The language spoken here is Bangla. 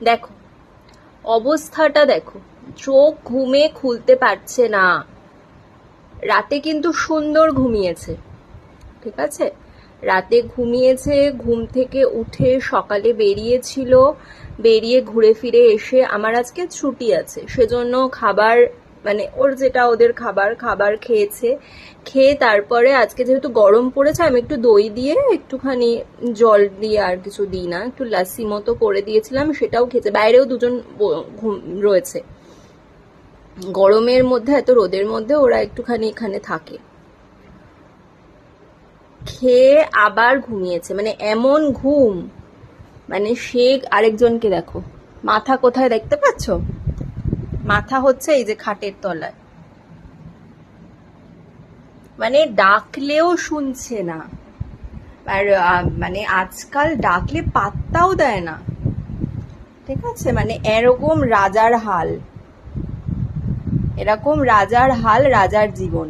দেখো অবস্থাটা দেখো, চোখ ঘুমে খুলতে পারছে না। রাতে কিন্তু সুন্দর ঘুমিয়েছে, ঠিক আছে, রাতে ঘুমিয়েছে, ঘুম থেকে উঠে সকালে বেরিয়েছিল, বেরিয়ে ঘুরে ফিরে এসে আমার আজকে ছুটি আছে সেজন্য খাবার, মানে ওর যেটা ওদের খাবার খাবার খেয়েছে। খেয়ে তারপরে আজকে যেহেতু গরম পড়েছে আমি একটু দই দিয়ে একটুখানি জল দিয়ে, আর কিছু দিই না, একটু লাসি মতো করে দিয়েছিলাম, সেটাও খেয়েছে। বাইরেও দুজন রয়েছে, গরমের মধ্যে এত রোদের মধ্যে ওরা একটুখানি এখানে থাকে। খেয়ে আবার ঘুমিয়েছে, মানে এমন ঘুম, মানে সে আরেকজনকে দেখো মাথা কোথায় দেখতে পাচ্ছ, মাথা হচ্ছে এই যে খাটের তলায়, মানে ডাকলেও শুনছে না। আর মানে আজকাল ডাকলে পাত্তাও দেয় না, ঠিক আছে, মানে এরকম রাজার হাল, এরকম রাজার হাল, রাজার জীবন।